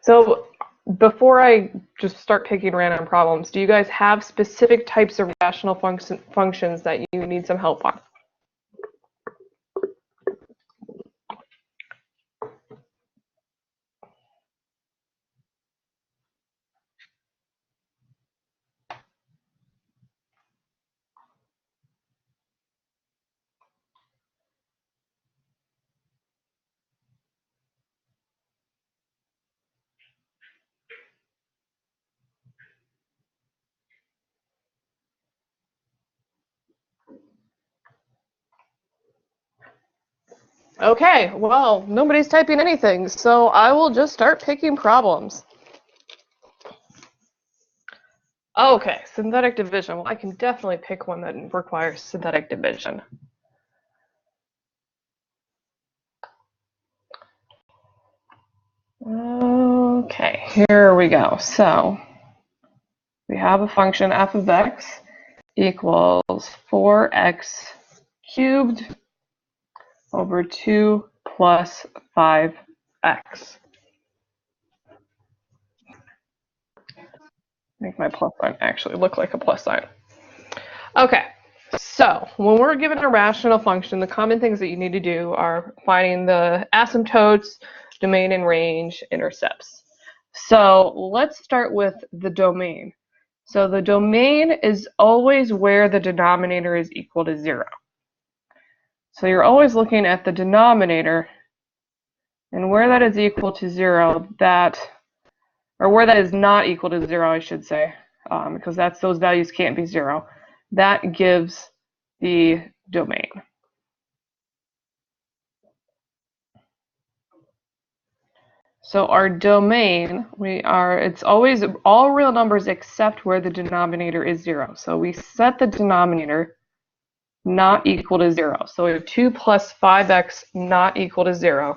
So before I just start picking random problems, do you guys have specific types of rational functions that you need some help on? Okay, well, nobody's typing anything, so I will just start picking problems. Okay, synthetic division. Well, I can definitely pick one that requires synthetic division. Okay, here we go. So we have a function f of x equals 4x cubed over 2 plus 5x. Make my plus sign actually look like a plus sign. Okay, so when we're given a rational function, the common things that you need to do are finding the asymptotes, domain and range, intercepts. So let's start with the domain. So the domain is always where the denominator is equal to 0. So you're always looking at the denominator, and where that is equal to 0, or where that is not equal to 0, I should say, because those values can't be 0. That gives the domain. So our domain, it's always all real numbers except where the denominator is 0. So we set the denominator not equal to 0. So we have 2 plus 5x not equal to 0.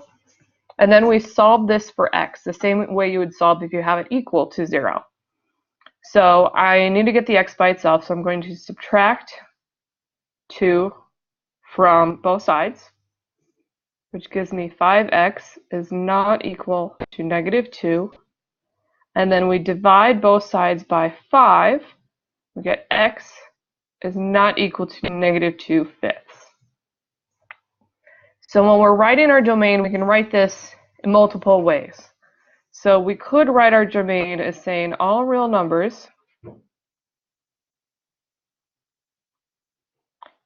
And then we solve this for x, the same way you would solve if you have it equal to 0. So I need to get the x by itself, so I'm going to subtract 2 from both sides, which gives me 5x is not equal to negative 2. And then we divide both sides by 5. We get x is not equal to negative 2/5. So when we're writing our domain, we can write this in multiple ways. So we could write our domain as saying all real numbers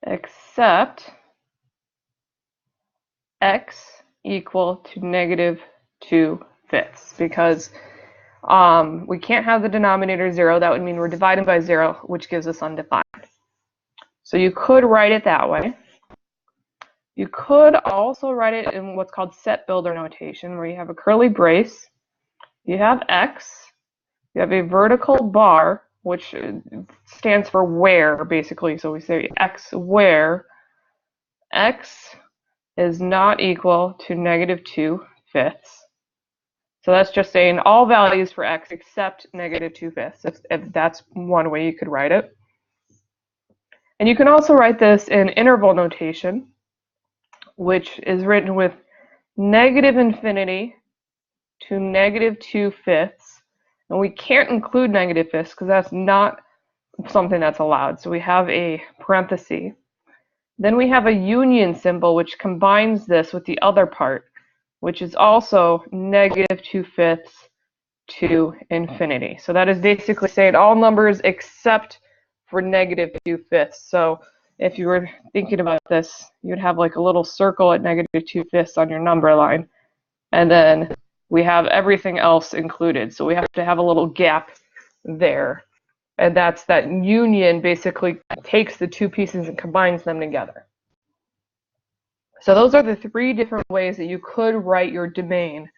except x equal to negative 2/5, because we can't have the denominator 0. That would mean we're dividing by 0, which gives us undefined. So you could write it that way. You could also write it in what's called set builder notation, where you have a curly brace, you have x, you have a vertical bar, which stands for where, basically. So we say x where x is not equal to negative 2/5. So that's just saying all values for x except negative 2/5, if that's one way you could write it. And you can also write this in interval notation, which is written with negative infinity to negative 2/5. And we can't include negative fifths because that's not something that's allowed. So we have a parenthesis. Then we have a union symbol, which combines this with the other part, which is also negative 2/5 to infinity. So that is basically saying all numbers except for negative 2/5. So if you were thinking about this, you'd have like a little circle at negative 2/5 on your number line, and then we have everything else included. So we have to have a little gap there. And that union basically takes the two pieces and combines them together. So those are the 3 different ways that you could write your domain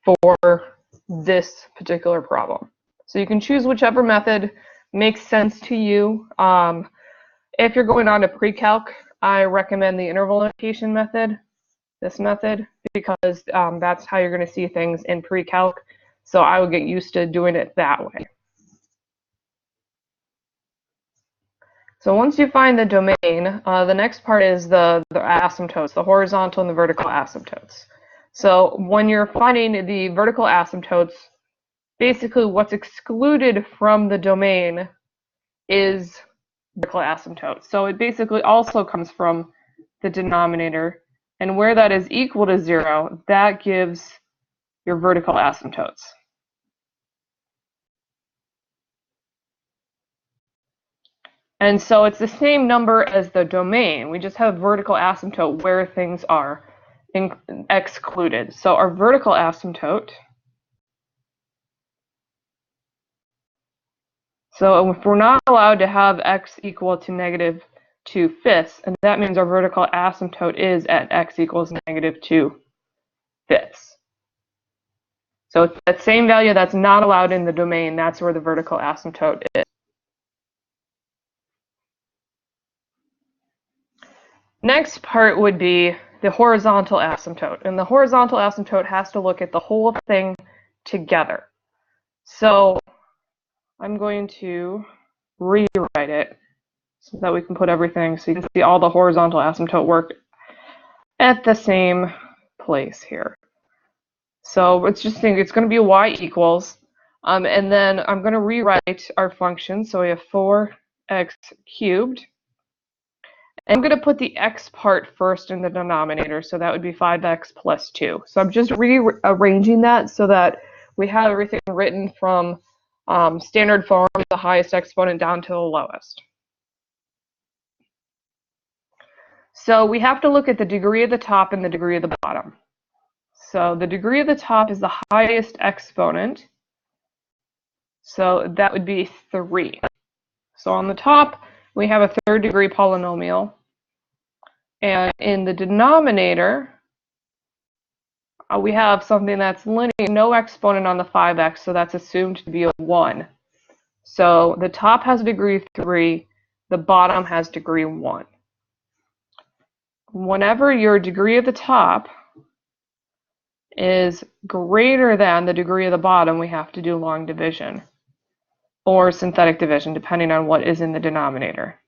for this particular problem. So you can choose whichever method makes sense to you. If you're going on to pre-calc, I recommend the interval notation method, this method, because that's how you're going to see things in pre-calc. So I would get used to doing it that way. So once you find the domain, the next part is the asymptotes, the horizontal and the vertical asymptotes. So when you're finding the vertical asymptotes, basically what's excluded from the domain is vertical asymptote. So it basically also comes from the denominator, and where that is equal to 0, that gives your vertical asymptotes. And so it's the same number as the domain. We just have vertical asymptote where things are excluded. So our vertical asymptote, so if we're not allowed to have x equal to negative 2/5, and that means our vertical asymptote is at x equals negative 2/5. So it's that same value that's not allowed in the domain, that's where the vertical asymptote is. Next part would be the horizontal asymptote. And the horizontal asymptote has to look at the whole thing together. So I'm going to rewrite it so that we can put everything, so you can see all the horizontal asymptote work at the same place here. So it's just it's going to be y equals, and then I'm going to rewrite our function. So we have 4x cubed. And I'm going to put the x part first in the denominator, so that would be 5x plus 2. So I'm just rearranging that so that we have everything written from standard form, the highest exponent down to the lowest. So we have to look at the degree of the top and the degree of the bottom. So the degree of the top is the highest exponent, so that would be 3. So on the top, we have a third degree polynomial. And in the denominator, we have something that's linear, no exponent on the 5x, so that's assumed to be a 1. So the top has degree 3, the bottom has degree 1. Whenever your degree of the top is greater than the degree of the bottom, we have to do long division or synthetic division, depending on what is in the denominator.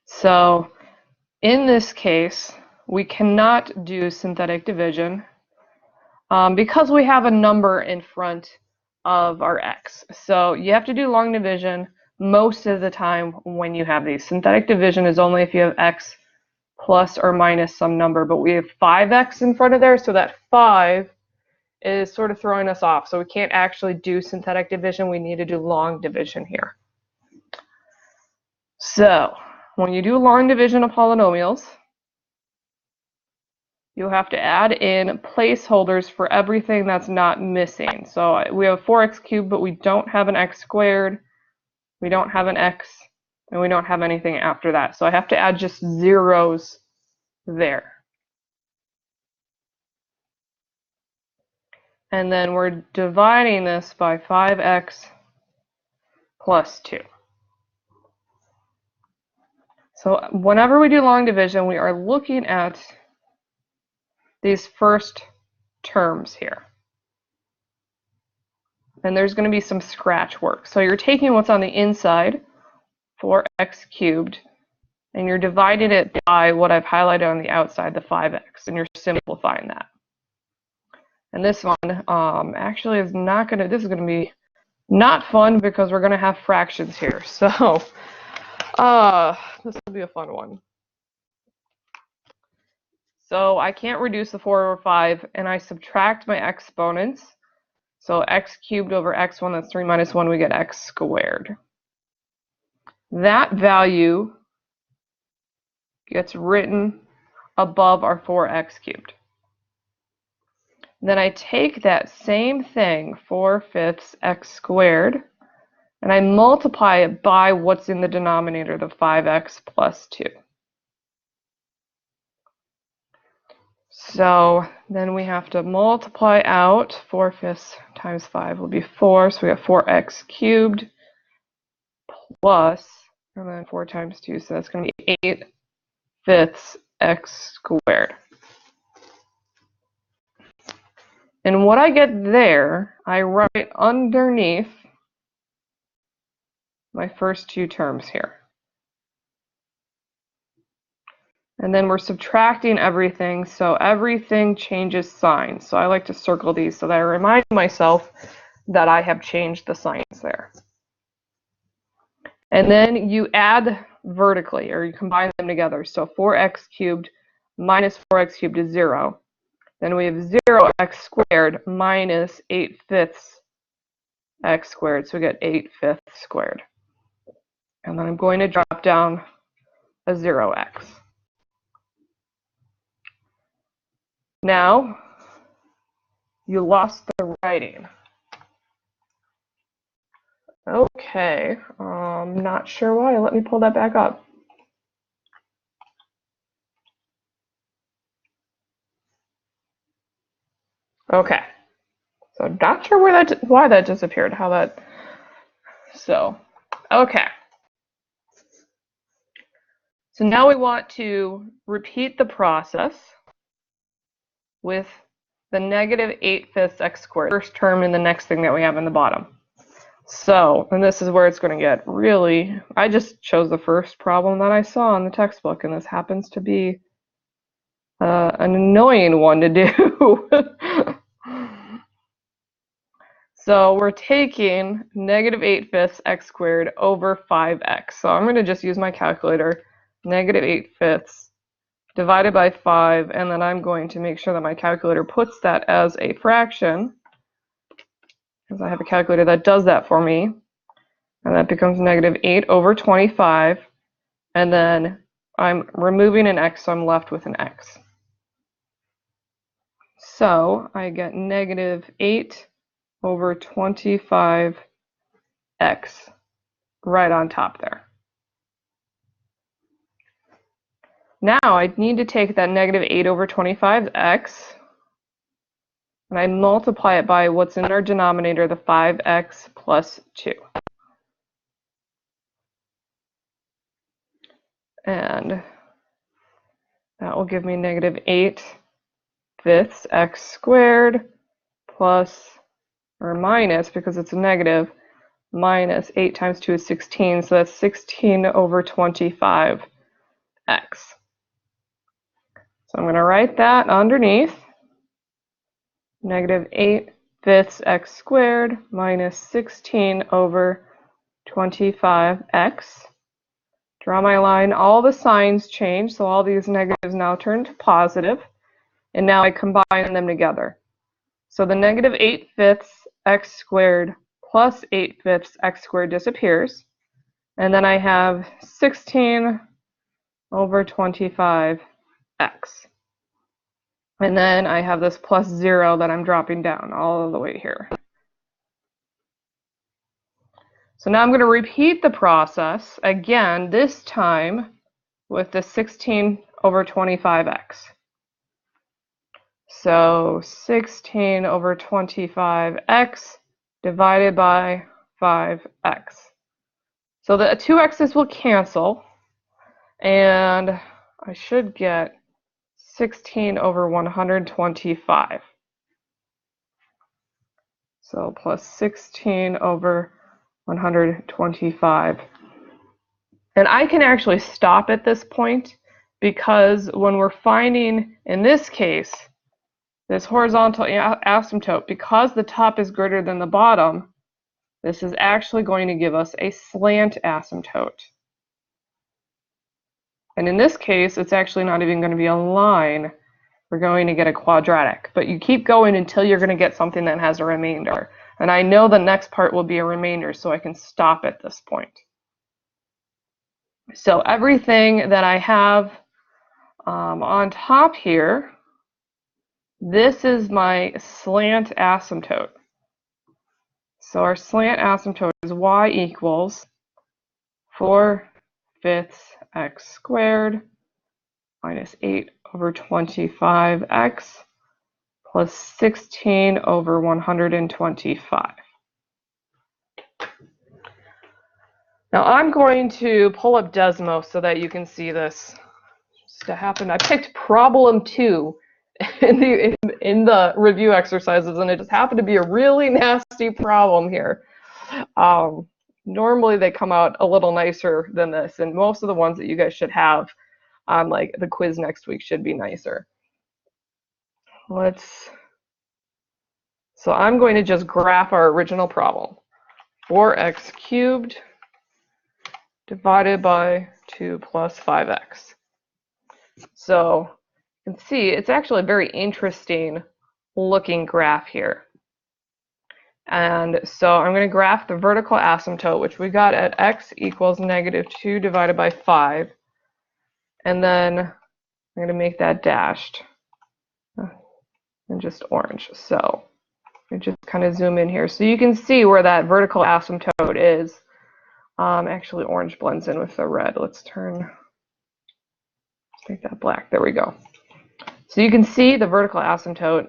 So in this case, we cannot do synthetic division because we have a number in front of our x. So you have to do long division most of the time when you have these. Synthetic division is only if you have x plus or minus some number, but we have 5x in front of there, so that 5 is sort of throwing us off. So we can't actually do synthetic division, we need to do long division here. So when you do long division of polynomials, you'll have to add in placeholders for everything that's not missing. So we have 4x cubed, but we don't have an x squared, we don't have an x, and we don't have anything after that. So I have to add just zeros there. And then we're dividing this by 5x plus 2. So whenever we do long division, we are looking at these first terms here. And there's going to be some scratch work. So you're taking what's on the inside, 4x cubed, and you're dividing it by what I've highlighted on the outside, the 5x, and you're simplifying that. And this one actually is not going to, this is going to be not fun because we're going to have fractions here. So this will be a fun one. So I can't reduce the 4 over 5, and I subtract my exponents. So x cubed over x1, that's 3 minus 1, we get x squared. That value gets written above our 4x cubed. Then I take that same thing, 4/5 x squared, and I multiply it by what's in the denominator, the 5x plus 2. So then we have to multiply out 4/5 times 5 will be 4, so we have 4x cubed plus, and then 4 times 2, so that's going to be 8/5 x squared. And what I get there, I write underneath my first two terms here. And then we're subtracting everything, so everything changes sign. So I like to circle these so that I remind myself that I have changed the signs there. And then you add vertically, or you combine them together. So 4x cubed minus 4x cubed is 0. Then we have 0x squared minus 8/5 x squared. So we get 8/5 squared. And then I'm going to drop down a 0x. Now, you lost the writing. Okay, not sure why. Let me pull that back up. Okay, so not sure why that disappeared. Okay. So now we want to repeat the process with the negative 8/5 x squared, first term in the next thing that we have in the bottom. So, and this is where it's going to get really, I just chose the first problem that I saw in the textbook, and this happens to be an annoying one to do. So we're taking negative 8/5 x squared over 5x. So I'm going to just use my calculator, negative 8/5 divided by 5, and then I'm going to make sure that my calculator puts that as a fraction, because I have a calculator that does that for me, and that becomes negative 8 over 25, and then I'm removing an x, so I'm left with an x. So I get negative 8 over 25x right on top there. Now I need to take that negative 8 over 25x, and I multiply it by what's in our denominator, the 5x plus 2. And that will give me negative 8/5 x squared plus, or minus, because it's a negative, minus 8 times 2 is 16, so that's 16 over 25x. So I'm going to write that underneath. Negative 8/5 x squared minus 16 over 25x. Draw my line. All the signs change, so all these negatives now turn to positive, and now I combine them together. So the negative 8/5 x squared plus 8/5 x squared disappears, and then I have 16 over 25x. And then I have this plus 0 that I'm dropping down all the way here. So now I'm going to repeat the process again, this time with the 16 over 25x. So 16 over 25x divided by 5x. So the 2 x's will cancel, and I should get 16 over 125. So plus 16 over 125. And I can actually stop at this point, because when we're finding, in this case, this horizontal asymptote, because the top is greater than the bottom, this is actually going to give us a slant asymptote. And in this case, it's actually not even going to be a line. We're going to get a quadratic. But you keep going until you're going to get something that has a remainder. And I know the next part will be a remainder, so I can stop at this point. So everything that I have on top here, this is my slant asymptote. So our slant asymptote is y equals 4/5 x squared minus 8 over 25x plus 16 over 125. Now I'm going to pull up Desmos so that you can see this just to happen. I picked problem 2 in the review exercises, and it just happened to be a really nasty problem here. Normally they come out a little nicer than this, and most of the ones that you guys should have Like the quiz next week should be nicer. So I'm going to just graph our original problem. 4x cubed divided by 2 plus 5x. So you can see it's actually a very interesting looking graph here. And so I'm going to graph the vertical asymptote, which we got at x equals negative 2 divided by 5. And then I'm going to make that dashed and just orange. So I just kind of zoom in here. So you can see where that vertical asymptote is. Actually, orange blends in with the red. Let's make that black. There we go. So you can see the vertical asymptote,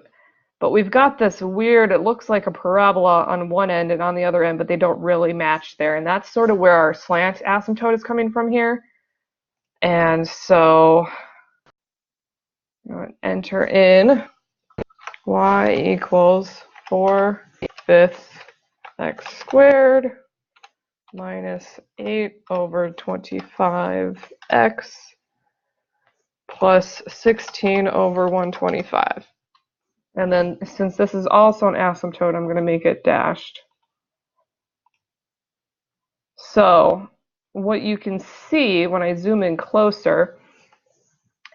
but we've got this weird, it looks like a parabola on one end and on the other end, but they don't really match there. And that's sort of where our slant asymptote is coming from here. And so enter in y equals 4/5 x squared minus 8 over 25x plus 16 over 125. And then since this is also an asymptote, I'm going to make it dashed. So what you can see when I zoom in closer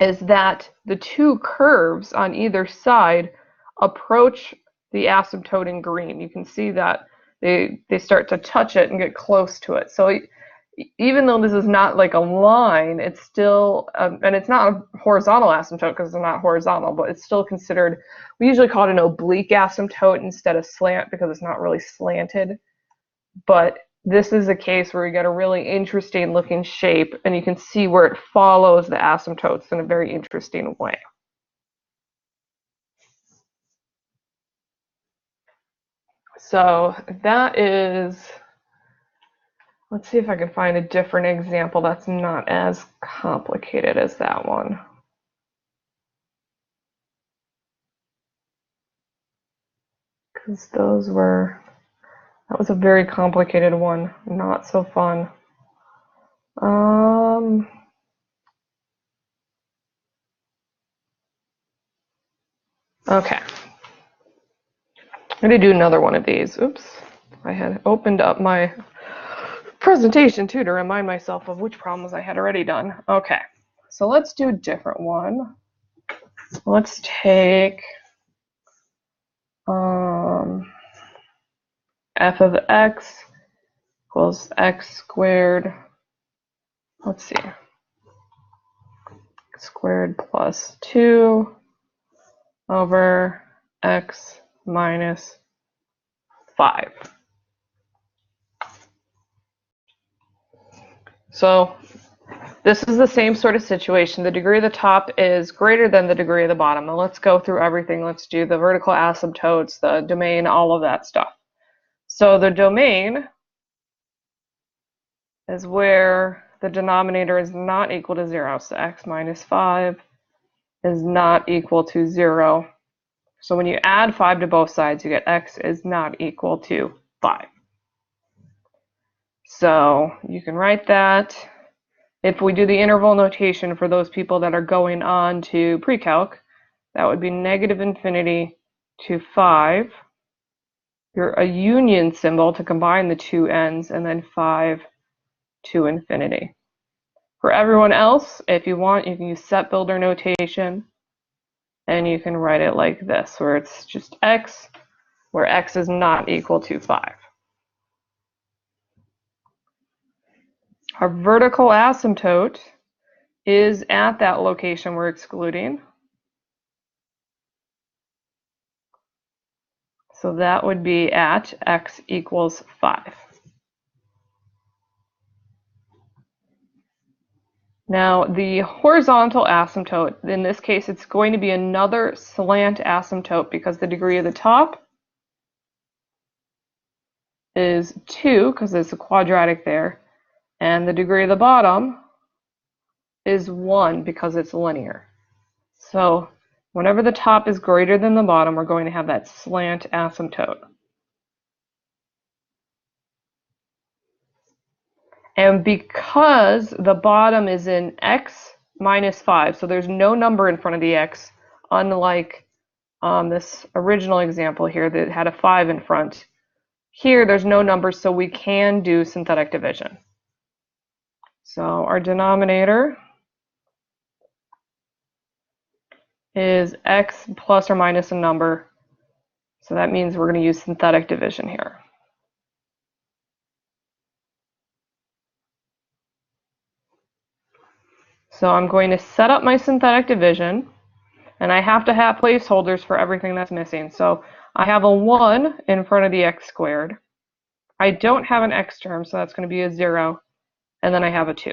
is that the two curves on either side approach the asymptote in green. You can see that they start to touch it and get close to it. So even though this is not like a line, it's still, and it's not a horizontal asymptote because it's not horizontal, but it's still considered, we usually call it an oblique asymptote instead of slant because it's not really slanted. But this is a case where you get a really interesting looking shape, and you can see where it follows the asymptotes in a very interesting way. So that is, let's see if I can find a different example that's not as complicated as that one. Because that was a very complicated one, not so fun. Okay. I'm going to do another one of these. Oops. I had opened up my presentation too to remind myself of which problems I had already done. Okay. So let's do a different one. Let's take f of x equals x squared. Let's see. X squared plus 2 over x minus 5. So this is the same sort of situation. The degree of the top is greater than the degree of the bottom. Now let's go through everything. Let's do the vertical asymptotes, the domain, all of that stuff. So the domain is where the denominator is not equal to 0. So x minus 5 is not equal to 0. So when you add 5 to both sides, you get x is not equal to 5. So you can write that. If we do the interval notation for those people that are going on to pre-calc, that would be negative infinity to 5. You're a union symbol to combine the two ends, and then 5 to infinity. For everyone else, if you want, you can use set builder notation, and you can write it like this, where it's just x, where x is not equal to 5. Our vertical asymptote is at that location we're excluding. So that would be at x equals 5. Now the horizontal asymptote, in this case it's going to be another slant asymptote because the degree of the top is 2 because there's a quadratic there, and the degree of the bottom is 1 because it's linear. So whenever the top is greater than the bottom, we're going to have that slant asymptote. And because the bottom is in x minus 5. So there's no number in front of the x, unlike this original example here that had a 5 in front. Here there's no number, so we can do synthetic division. So our denominator is x plus or minus a number. So that means we're going to use synthetic division here. So I'm going to set up my synthetic division, and I have to have placeholders for everything that's missing. So I have a 1 in front of the x squared. I don't have an x term, so that's going to be a 0, and then I have a 2.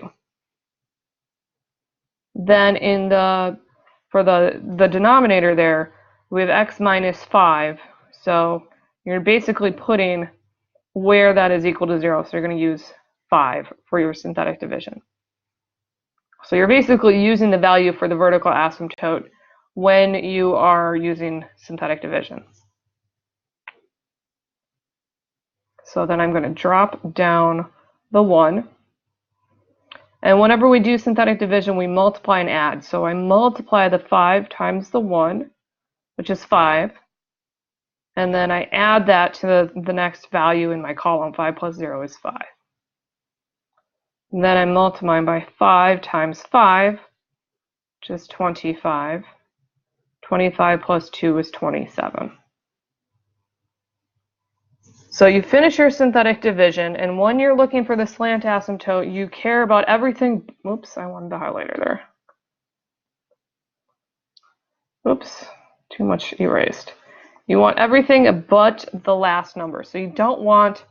Then for the denominator there, we have x minus 5. So you're basically putting where that is equal to 0. So you're going to use 5 for your synthetic division. So you're basically using the value for the vertical asymptote when you are using synthetic division. So then I'm going to drop down the 1. And whenever we do synthetic division, we multiply and add. So I multiply the 5 times the 1, which is 5. And then I add that to the next value in my column. 5 plus 0 is 5. And then I multiply by 5 times 5, which is 25. 25 plus 2 is 27. So you finish your synthetic division, and when you're looking for the slant asymptote, you care about everything. Oops, I wanted the highlighter there. Oops, too much erased. You want everything but the last number. So you don't want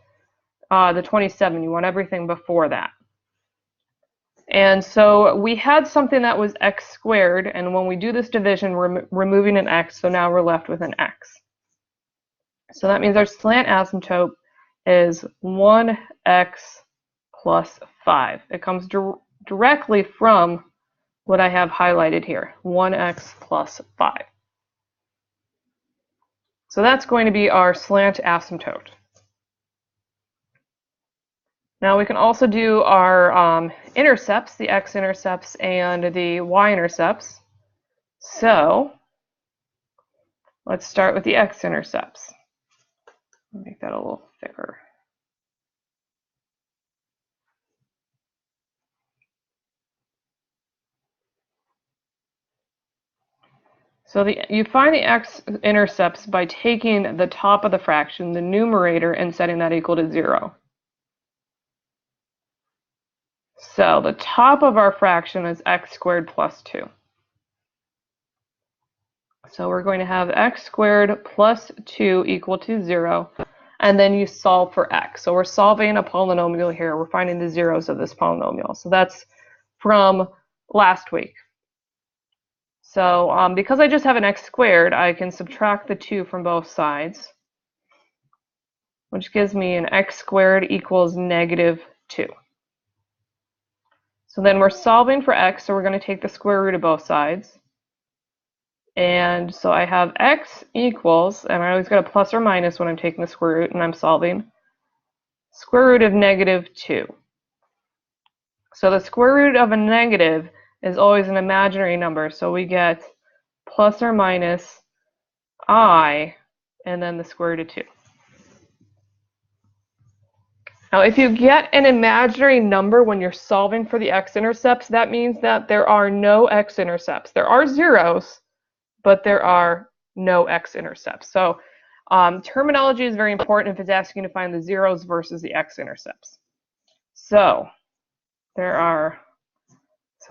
the 27, you want everything before that. And so we had something that was x squared, and when we do this division, we're removing an x, so now we're left with an x. So that means our slant asymptote is 1x plus 5. It comes directly from what I have highlighted here, 1x plus 5. So that's going to be our slant asymptote. Now we can also do our intercepts, the X intercepts and the Y intercepts. So let's start with the X intercepts. Make that a little thicker. So you find the X intercepts by taking the top of the fraction, the numerator, and setting that equal to 0. So the top of our fraction is x squared plus 2. So we're going to have x squared plus 2 equal to 0, and then you solve for x. So we're solving a polynomial here. We're finding the zeros of this polynomial. So that's from last week. So because I just have an x squared, I can subtract the 2 from both sides, which gives me an x squared equals negative 2. So then we're solving for x, so we're going to take the square root of both sides. And so I have x equals, and I always get a plus or minus when I'm taking the square root and I'm solving, square root of negative 2. So the square root of a negative is always an imaginary number, so we get plus or minus I, and then the square root of 2. Now if you get an imaginary number when you're solving for the x-intercepts, that means that there are no x-intercepts. There are zeros, but there are no x-intercepts. So terminology is very important if it's asking you to find the zeros versus the x-intercepts. So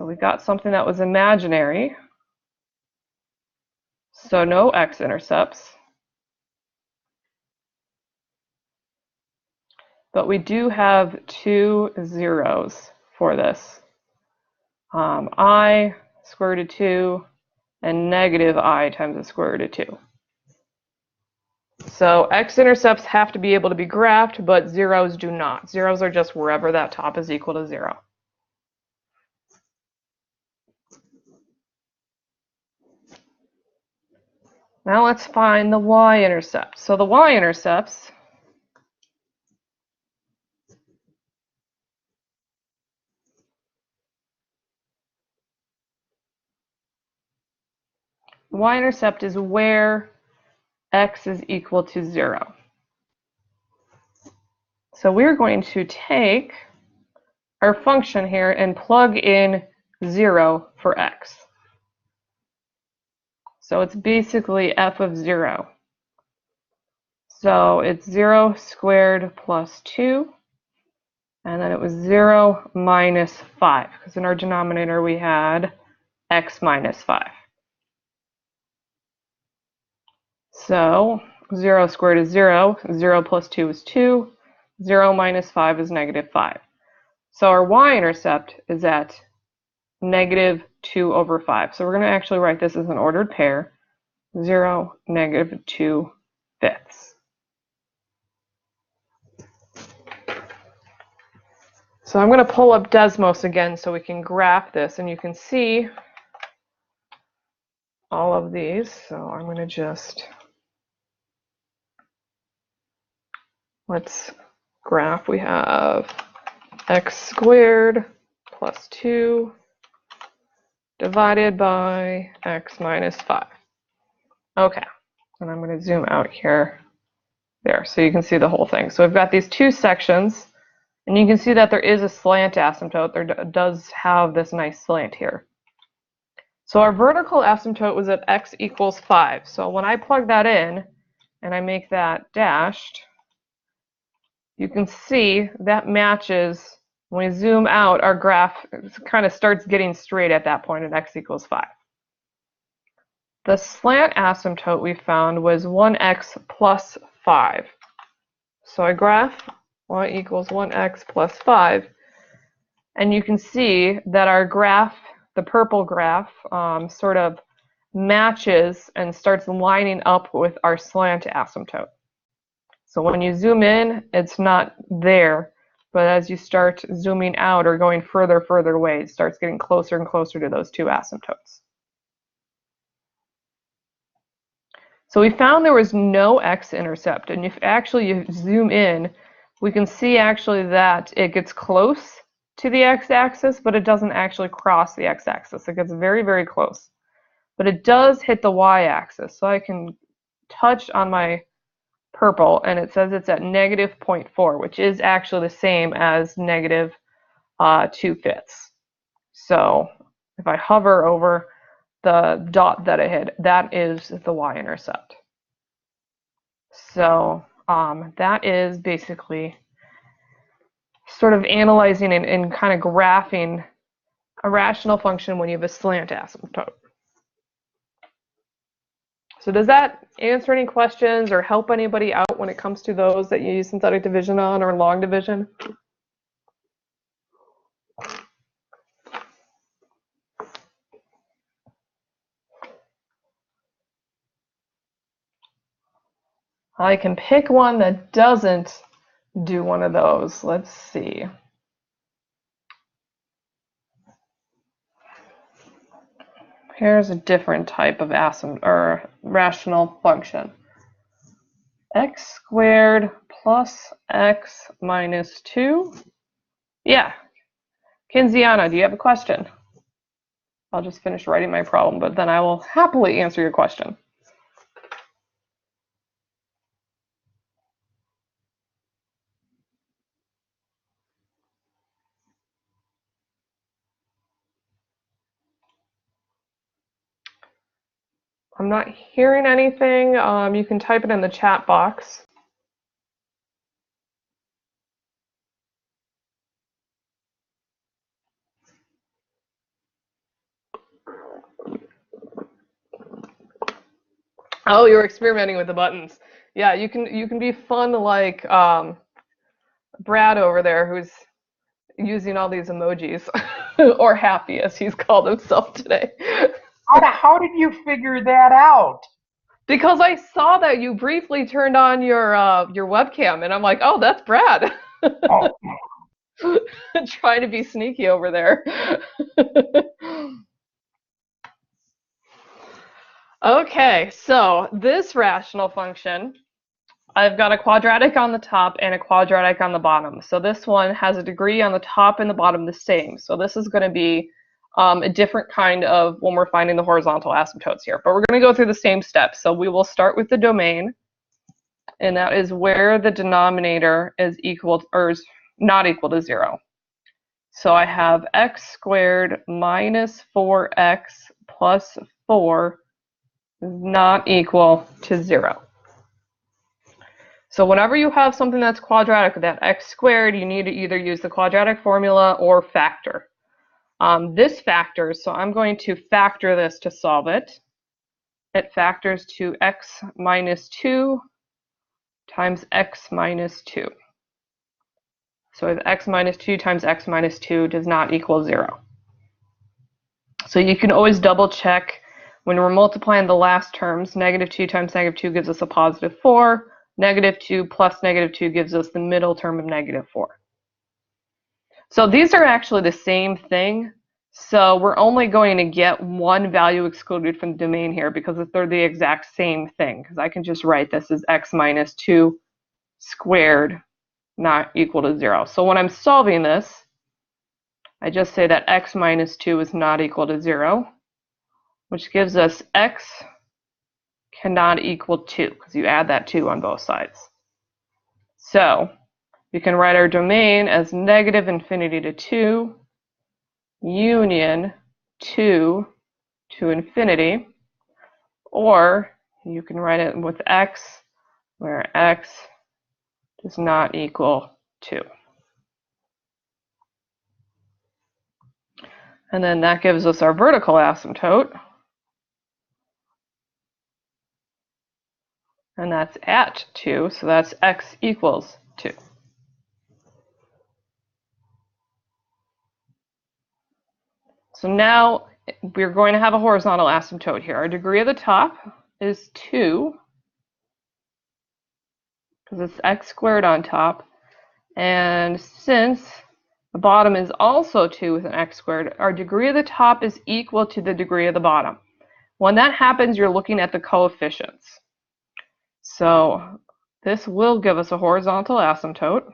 we got something that was imaginary, so no x-intercepts. But we do have 2 zeros for this. I square root of 2 and negative I times the square root of 2. So x-intercepts have to be able to be graphed, but zeros do not. Zeros are just wherever that top is equal to 0. Now let's find the y-intercept. So the y-intercepts y-intercept is where x is equal to 0. So we're going to take our function here and plug in 0 for x. So it's basically f of 0. So it's 0 squared plus 2, and then it was 0 minus 5, because in our denominator we had x minus 5. So 0 squared is 0, 0 plus 2 is 2, 0 minus 5 is negative 5. So our y-intercept is at negative 2 over 5. So we're going to actually write this as an ordered pair, 0, negative 2 fifths. So I'm going to pull up Desmos again so we can graph this, and you can see all of these. So I'm going to just, let's graph. We have x squared plus 2 divided by x minus 5. Okay, and I'm going to zoom out here. There, so you can see the whole thing. So we've got these two sections, and you can see that there is a slant asymptote. There does have this nice slant here. So our vertical asymptote was at x equals 5. So when I plug that in and I make that dashed, you can see that matches. When we zoom out, our graph kind of starts getting straight at that point at x equals 5. The slant asymptote we found was 1x plus 5. So I graph y equals 1x plus 5, and you can see that our graph, the purple graph, sort of matches and starts lining up with our slant asymptote. So when you zoom in, it's not there, but as you start zooming out or going further away, it starts getting closer and closer to those two asymptotes. So we found there was no x-intercept, and if actually you zoom in, we can see actually that it gets close to the x-axis, but it doesn't actually cross the x-axis. It gets very close. But it does hit the y-axis. So I can touch on my purple, and it says it's at negative 0.4, which is actually the same as negative 2 fifths. So if I hover over the dot that I hit, that is the y-intercept. So that is basically sort of analyzing and kind of graphing a rational function when you have a slant asymptote. So does that answer any questions or help anybody out when it comes to those that you use synthetic division on or long division? I can pick one that doesn't do one of those. Let's see. Here's a different type of rational function. X squared plus x minus 2. Yeah. Kinziana, do you have a question? I'll just finish writing my problem, but then I will happily answer your question. I'm not hearing anything. You can type it in the chat box. Oh, you're experimenting with the buttons. Yeah, you can be fun like Brad over there, who's using all these emojis, or happy as he's called himself today. How did you figure that out? Because I saw that you briefly turned on your webcam, and I'm like, oh, that's Brad. Oh. Trying to be sneaky over there. Okay, so this rational function, I've got a quadratic on the top and a quadratic on the bottom. So this one has a degree on the top and the bottom the same. So this is going to be a different kind of when we're finding the horizontal asymptotes here. But we're going to go through the same steps. So we will start with the domain, and that is where the denominator is equal or is not equal to 0. So I have x squared minus 4x plus 4 is not equal to 0. So whenever you have something that's quadratic with that x squared, you need to either use the quadratic formula or factor. This factors, so I'm going to factor this to solve it. It factors to x minus 2 times x minus 2. So x minus 2 times x minus 2 does not equal 0. So you can always double check when we're multiplying the last terms. Negative 2 times negative 2 gives us a positive 4. Negative 2 plus negative 2 gives us the middle term of negative 4. So these are actually the same thing. So we're only going to get one value excluded from the domain here because they're the exact same thing. Because I can just write this as x minus 2 squared not equal to 0. So when I'm solving this, I just say that x minus 2 is not equal to 0, which gives us x cannot equal 2 because you add that 2 on both sides. So you can write our domain as negative infinity to 2 union 2 to infinity, or you can write it with x where x does not equal 2. And then that gives us our vertical asymptote, and that's at 2, so that's x equals 2. So now we're going to have a horizontal asymptote here. Our degree of the top is 2, because it's x squared on top. And since the bottom is also 2 with an x squared, our degree of the top is equal to the degree of the bottom. When that happens, you're looking at the coefficients. So this will give us a horizontal asymptote.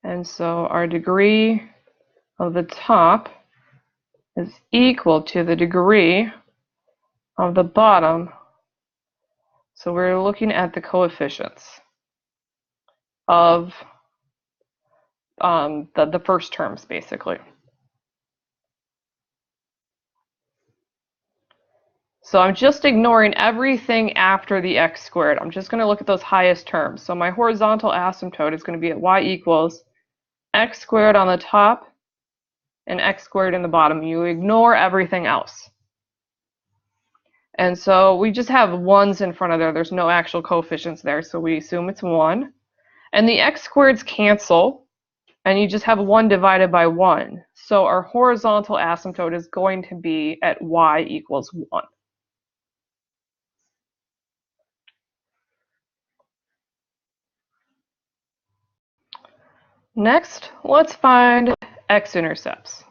And so our degree of the top is equal to the degree of the bottom. So we're looking at the coefficients of the first terms, basically. So I'm just ignoring everything after the x squared. I'm just going to look at those highest terms. So my horizontal asymptote is going to be at y equals x squared on the top and x squared in the bottom. You ignore everything else. And so we just have 1's in front of there. There's no actual coefficients there, so we assume it's 1. And the x squareds cancel, and you just have 1 divided by 1. So our horizontal asymptote is going to be at y equals 1. Next, let's find X intercepts.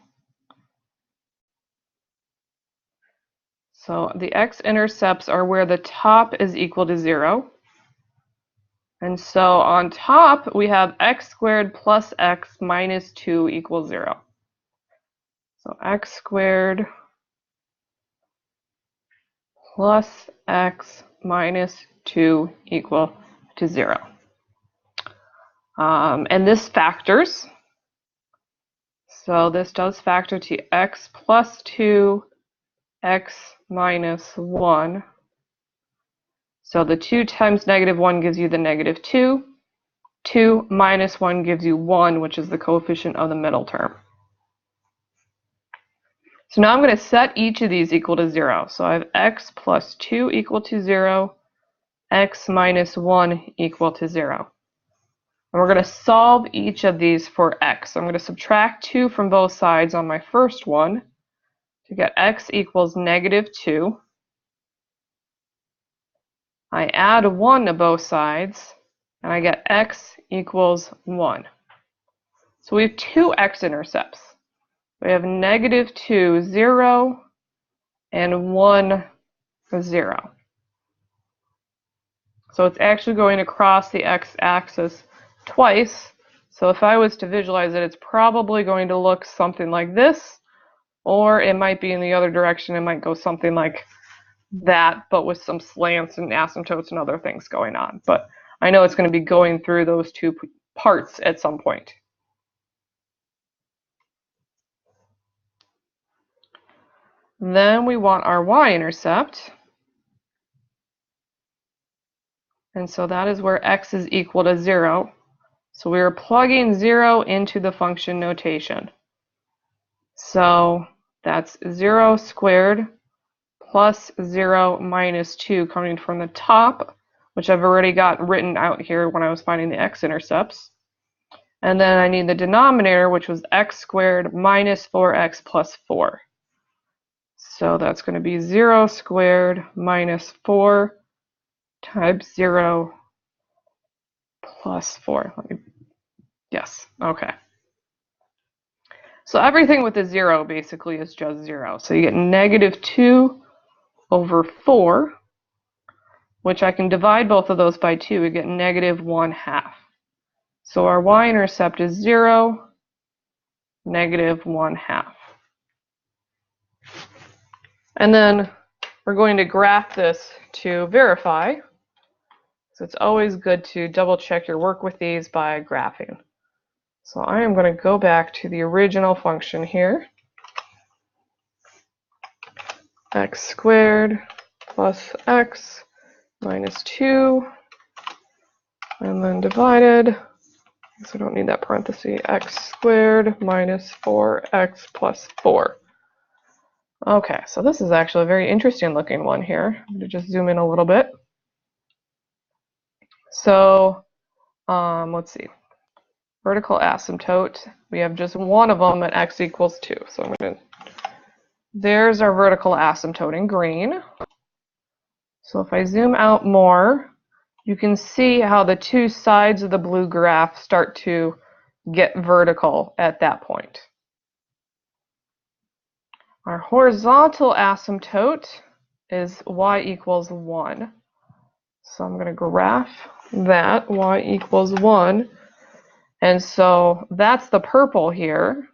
So the X intercepts are where the top is equal to 0. And so on top, we have x squared plus x minus 2 equals 0. So x squared plus x minus 2 equal to 0. And this factors. So this does factor to x plus 2, x minus 1. So the 2 times negative 1 gives you the negative 2. 2 minus 1 gives you 1, which is the coefficient of the middle term. So now I'm going to set each of these equal to 0. So I have x plus 2 equal to 0, x minus 1 equal to 0. And we're going to solve each of these for x. So I'm going to subtract 2 from both sides on my first one to get x equals negative 2. I add 1 to both sides, and I get x equals 1. So we have two x-intercepts. We have negative 2, 0, and 1, 0. So it's actually going across the x-axis twice, So if I was to visualize it, it's probably going to look something like this, or it might be in the other direction. It might go something like that, but with some slants and asymptotes and other things going on. But I know it's going to be going through those two parts at some point. Then we want our Y-intercept. And so that is where x is equal to 0. So we are plugging 0 into the function notation. So that's 0 squared plus 0 minus 2 coming from the top, which I've already got written out here when I was finding the x-intercepts. And then I need the denominator, which was x squared minus 4x plus 4. So that's going to be 0 squared minus 4 times 0 plus 4. Yes, okay. So everything with a 0 basically is just 0. So you get negative 2 over 4, which I can divide both of those by 2. We get negative 1/2. So our y-intercept is 0, negative 1/2. And then we're going to graph this to verify. So it's always good to double check your work with these by graphing. So I am going to go back to the original function here. X squared plus x minus 2, and then divided, so I don't need that parenthesis, x squared minus 4x plus 4. Okay, so this is actually a very interesting looking one here. I'm going to just zoom in a little bit. So let's see. Vertical asymptote, we have just one of them at x equals 2. So I'm going to, there's our vertical asymptote in green. So if I zoom out more, you can see how the two sides of the blue graph start to get vertical at that point. Our horizontal asymptote is y equals 1. So I'm going to graph that, y equals 1. And so that's the purple here.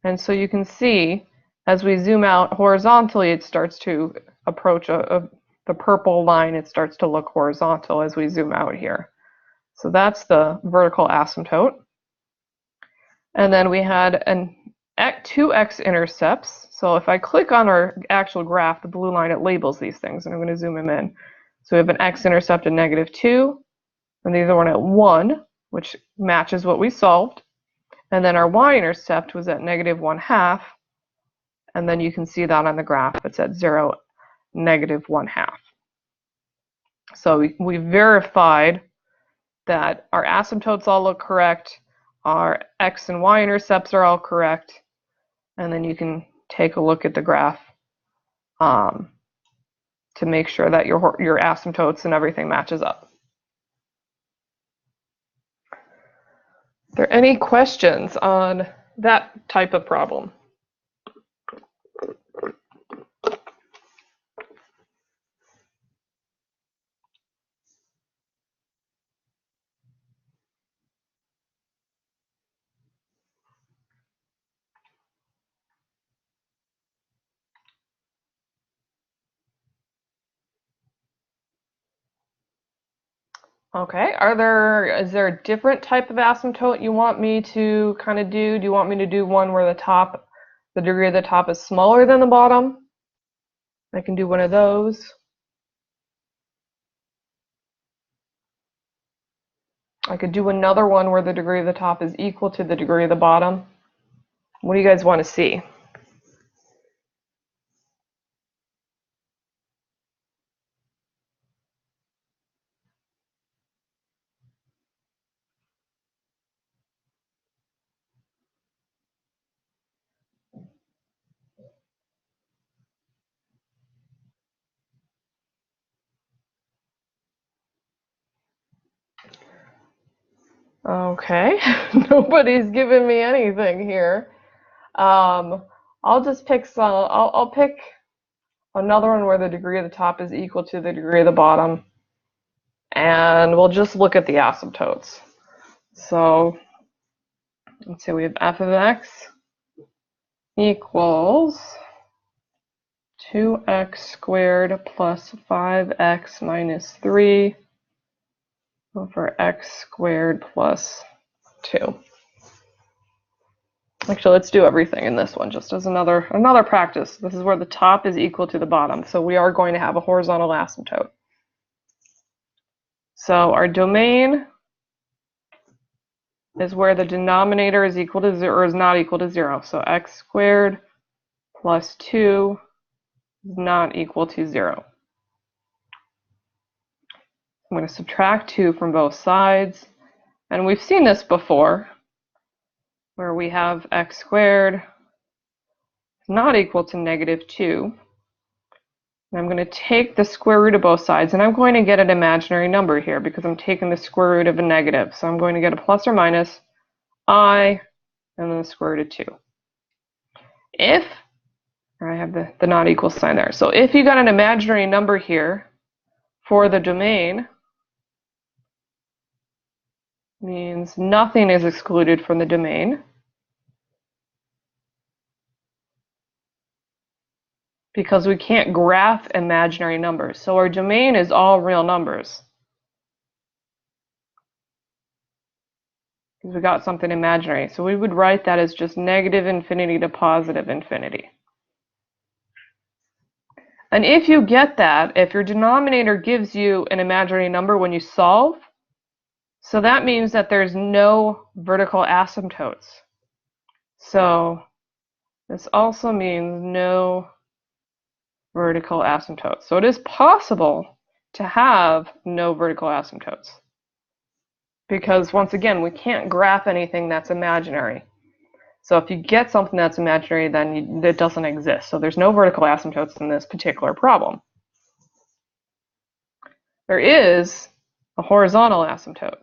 And so you can see as we zoom out horizontally, it starts to approach the purple line. It starts to look horizontal as we zoom out here. So that's the vertical asymptote. And then we had two X intercepts. So if I click on our actual graph, the blue line, it labels these things, and I'm going to zoom them in. So we have an X intercept at negative 2, and the other one at 1, which matches what we solved. And then our Y-intercept was at negative 1/2, and then you can see that on the graph. It's at 0, negative 1/2. So we verified that our asymptotes all look correct, our X and Y intercepts are all correct, and then you can take a look at the graph to make sure that your asymptotes and everything matches up. Are there any questions on that type of problem? Okay, is there a different type of asymptote you want me to kind of do? Do you want me to do one where the degree of the top is smaller than the bottom? I can do one of those. I could do another one where the degree of the top is equal to the degree of the bottom. What do you guys want to see? Okay, nobody's giving me anything here. I'll just pick some. I'll pick another one where the degree of the top is equal to the degree of the bottom, and we'll just look at the asymptotes. So let's say we have f of x equals 2x squared plus 5x minus 3 over x squared plus 2. Actually, let's do everything in this one just as another practice. This is where the top is equal to the bottom. So we are going to have a horizontal asymptote. So our domain is where the denominator is equal to 0 or is not equal to 0. So x squared plus 2 is not equal to 0. I'm going to subtract 2 from both sides. And we've seen this before, where we have x squared is not equal to negative 2. And I'm going to take the square root of both sides, and I'm going to get an imaginary number here because I'm taking the square root of a negative. So I'm going to get a plus or minus I, and then the square root of 2. If, or I have the not equal sign there. So if you got an imaginary number here for the domain, means nothing is excluded from the domain. Because we can't graph imaginary numbers. So our domain is all real numbers. Because we got something imaginary. So we would write that as just negative infinity to positive infinity. And if you get that, if your denominator gives you an imaginary number when you solve, so that means that there's no vertical asymptotes. So this also means no vertical asymptotes. So it is possible to have no vertical asymptotes. Because once again, we can't graph anything that's imaginary. So if you get something that's imaginary, then it doesn't exist. So there's no vertical asymptotes in this particular problem. There is a horizontal asymptote.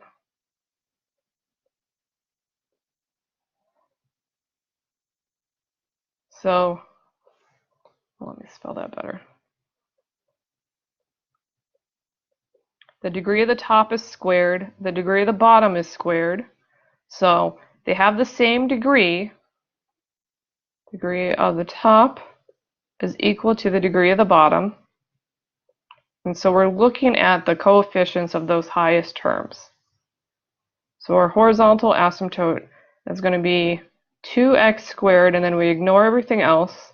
So let me spell that better. The degree of the top is squared. The degree of the bottom is squared. So they have the same degree. Degree of the top is equal to the degree of the bottom. And so we're looking at the coefficients of those highest terms. So our horizontal asymptote is going to be 2x squared, and then we ignore everything else,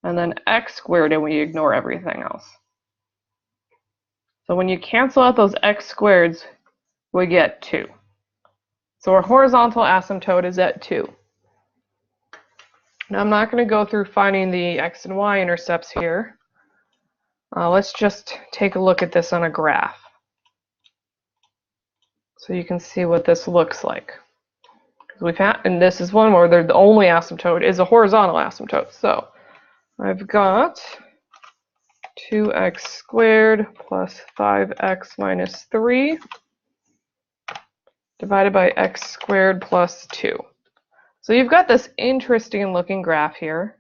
and then x squared, and we ignore everything else. So when you cancel out those x squareds, we get 2. So our horizontal asymptote is at 2. Now I'm not going to go through finding the x and y intercepts here. Let's just take a look at this on a graph so you can see what this looks like. We've had, and this is one where the only asymptote is a horizontal asymptote. So I've got 2x squared plus 5x minus 3 divided by x squared plus 2. So you've got this interesting looking graph here.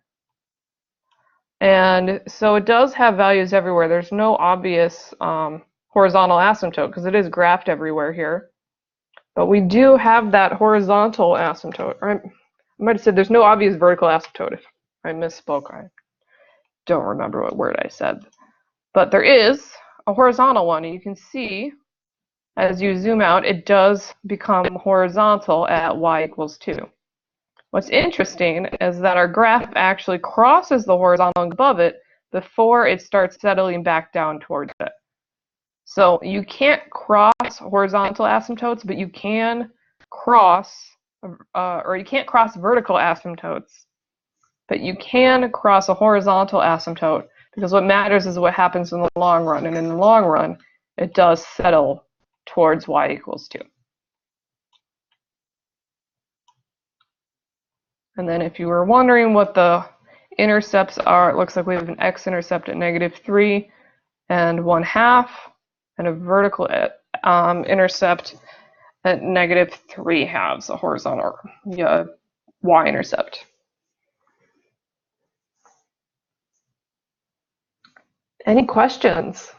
And so it does have values everywhere. There's no obvious horizontal asymptote because it is graphed everywhere here. But we do have that horizontal asymptote. I might have said there's no obvious vertical asymptote. If I misspoke, I don't remember what word I said. But there is a horizontal one. And you can see as you zoom out, it does become horizontal at y equals 2. What's interesting is that our graph actually crosses the horizontal above it before it starts settling back down towards it. So you can't cross horizontal asymptotes, but you can cross, or you can't cross vertical asymptotes, but you can cross a horizontal asymptote because what matters is what happens in the long run. And in the long run, it does settle towards y equals 2. And then if you were wondering what the intercepts are, it looks like we have an x intercept at -3 and 1/2, and a vertical intercept at -3/2, a horizontal y-intercept. Any questions?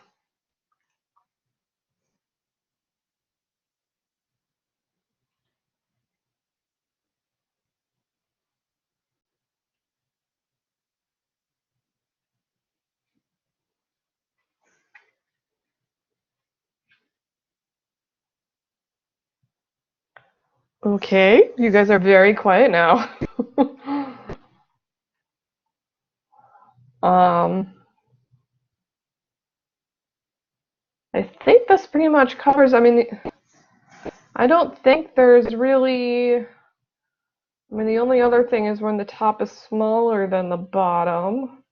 Okay, you guys are very quiet now. I think this pretty much covers, I mean, I don't think there's really, I mean, the only other thing is when the top is smaller than the bottom.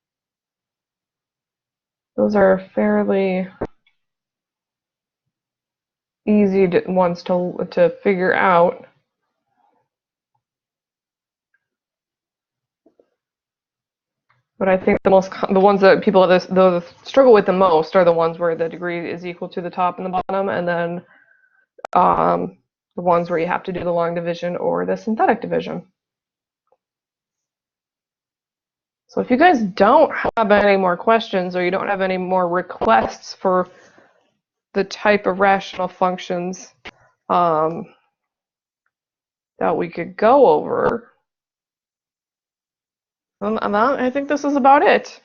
Those are fairly easy ones to figure out. But I think the ones that people that struggle with the most are the ones where the degree is equal to the top and the bottom, and then the ones where you have to do the long division or the synthetic division. So if you guys don't have any more questions, or you don't have any more requests for the type of rational functions that we could go over, I think this is about it.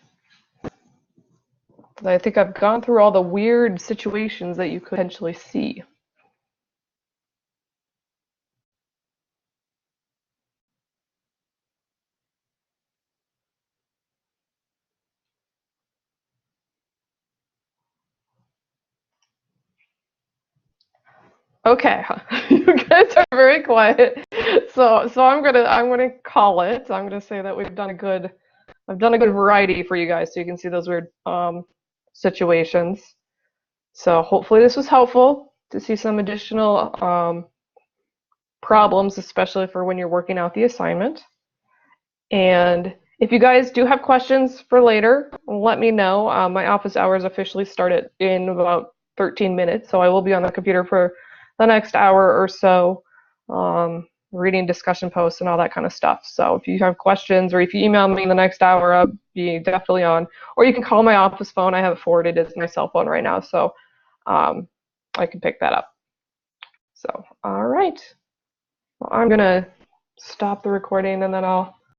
I think I've gone through all the weird situations that you could potentially see. Okay, you guys are very quiet. So I'm gonna call it. I'm gonna say that I've done a good variety for you guys, so you can see those weird situations. So hopefully this was helpful to see some additional problems, especially for when you're working out the assignment. And if you guys do have questions for later, let me know. My office hours officially start in about 13 minutes, so I will be on the computer for the next hour or so, reading discussion posts and all that kind of stuff. So if you have questions, or if you email me in the next hour, I'll be definitely on. Or you can call my office phone. I have it forwarded as my cell phone right now, so I can pick that up. So, all right. Well, I'm going to stop the recording, and then I'll